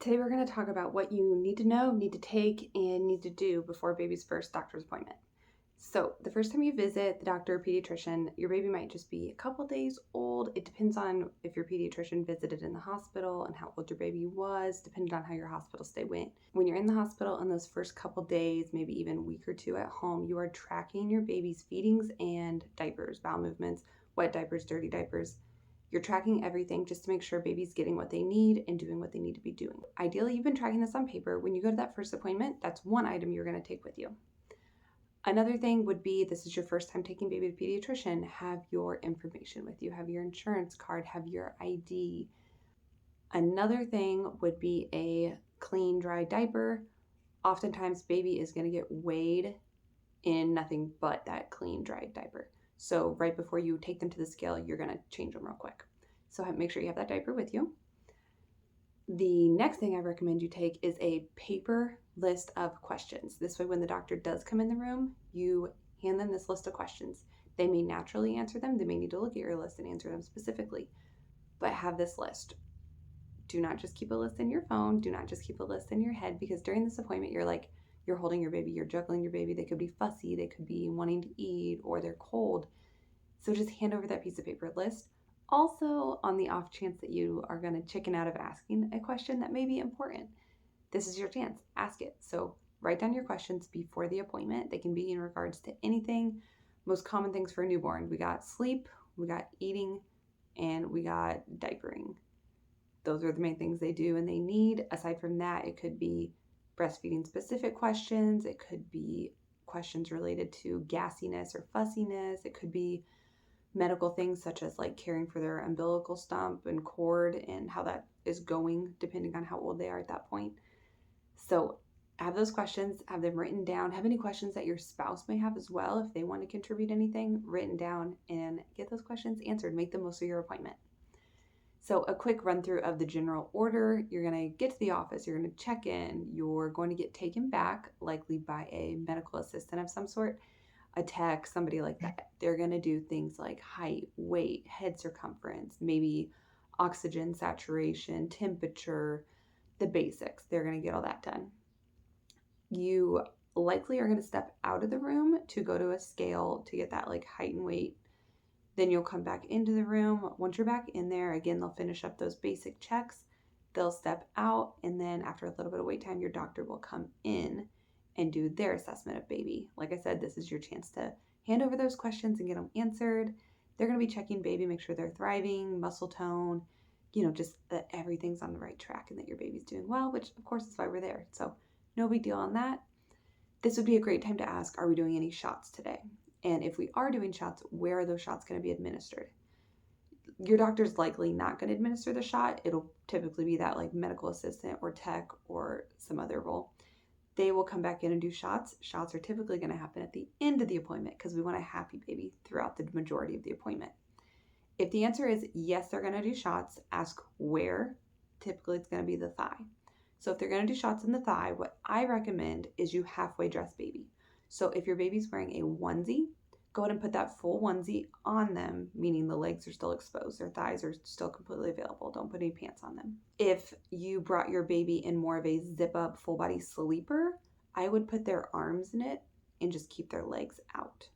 Today we're going to talk about what you need to know, need to take, and need to do before baby's first doctor's appointment. So the first time you visit the doctor or pediatrician, your baby might just be a couple days old. It depends on if your pediatrician visited in the hospital and how old your baby was, depending on how your hospital stay went. When you're in the hospital in those first couple days, maybe even a week or two at home, you are tracking your baby's feedings and diapers, bowel movements, wet diapers, dirty diapers. You're tracking everything just to make sure baby's getting what they need and doing what they need to be doing. Ideally, you've been tracking this on paper. When you go to that first appointment, that's one item you're going to take with you. Another thing would be, this is your first time taking baby to the pediatrician, have your information with you, have your insurance card, have your ID. Another thing would be a clean, dry diaper. Oftentimes, baby is going to get weighed in nothing but that clean, dry diaper. So right before you take them to the scale, you're going to change them real quick. So make sure you have that diaper with you. The next thing I recommend you take is a paper list of questions. This way, when the doctor does come in the room, you hand them this list of questions. They may naturally answer them. They may need to look at your list and answer them specifically, but have this list. Do not just keep a list in your phone. Do not just keep a list in your head, because during this appointment, you're holding your baby, you're juggling your baby. They could be fussy, they could be wanting to eat, or they're cold. So just hand over that piece of paper list. Also, on the off chance that you are going to chicken out of asking a question that may be important, this is your chance. Ask it. So write down your questions before the appointment. They can be in regards to anything. Most common things for a newborn: we got sleep, we got eating, and we got diapering. Those are the main things they do and they need. Aside from that, it could be breastfeeding specific questions. It could be questions related to gassiness or fussiness. It could be medical things such as like caring for their umbilical stump and cord and how that is going depending on how old they are at that point. So have those questions, have them written down. Have any questions that your spouse may have as well, if they want to contribute anything, written down, and get those questions answered. Make the most of your appointment. So a quick run through of the general order: you're going to get to the office, you're going to check in, you're going to get taken back, likely by a medical assistant of some sort, a tech, somebody like that. They're going to do things like height, weight, head circumference, maybe oxygen saturation, temperature, the basics. They're going to get all that done. You likely are going to step out of the room to go to a scale to get that like height and weight. Then you'll come back into the room. Once you're back in there, again, they'll finish up those basic checks. They'll step out, and then after a little bit of wait time, your doctor will come in and do their assessment of baby. Like I said, this is your chance to hand over those questions and get them answered. They're going to be checking baby, make sure they're thriving, muscle tone, just that everything's on the right track and that your baby's doing well, which of course is why we're there. So no big deal on that. This would be a great time to ask, are we doing any shots today? And if we are doing shots, where are those shots going to be administered? Your doctor's likely not going to administer the shot. It'll typically be that like medical assistant or tech or some other role. They will come back in and do shots. Shots are typically going to happen at the end of the appointment because we want a happy baby throughout the majority of the appointment. If the answer is yes, they're going to do shots, ask where. Typically, it's going to be the thigh. So if they're going to do shots in the thigh, what I recommend is you halfway dress baby. So if your baby's wearing a onesie, go ahead and put that full onesie on them, meaning the legs are still exposed, their thighs are still completely available. Don't put any pants on them. If you brought your baby in more of a zip up full body sleeper, I would put their arms in it and just keep their legs out.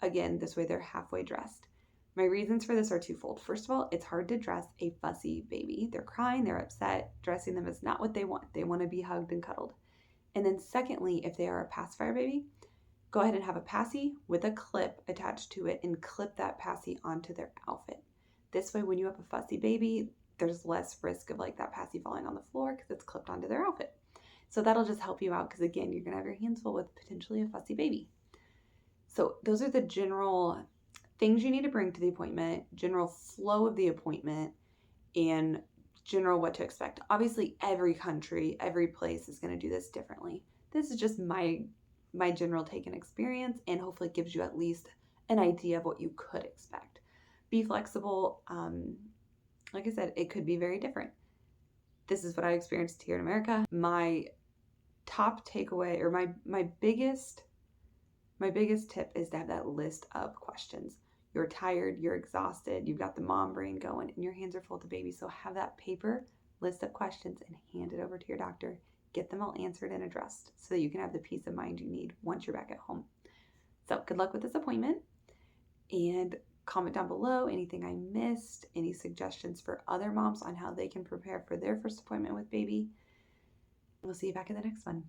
Again, this way they're halfway dressed. My reasons for this are twofold. First of all, it's hard to dress a fussy baby. They're crying, they're upset. Dressing them is not what they want. They want to be hugged and cuddled. And then secondly, if they are a pacifier baby, go ahead and have a passy with a clip attached to it and clip that passy onto their outfit. This way, when you have a fussy baby, there's less risk of like that passy falling on the floor because it's clipped onto their outfit. So that'll just help you out because again, you're gonna have your hands full with potentially a fussy baby. So those are the general things you need to bring to the appointment, general flow of the appointment, and general what to expect. Obviously, every country, every place is going to do this differently. This is just my general take and experience, and hopefully it gives you at least an idea of what you could expect. Be flexible. Like I said, it could be very different. This is what I experienced here in America. My top takeaway, or my biggest tip is to have that list of questions. You're tired, you're exhausted, you've got the mom brain going, and your hands are full of the baby. So have that paper list of questions and hand it over to your doctor. Get them all answered and addressed so that you can have the peace of mind you need once you're back at home. So good luck with this appointment, and comment down below anything I missed, any suggestions for other moms on how they can prepare for their first appointment with baby. We'll see you back in the next one.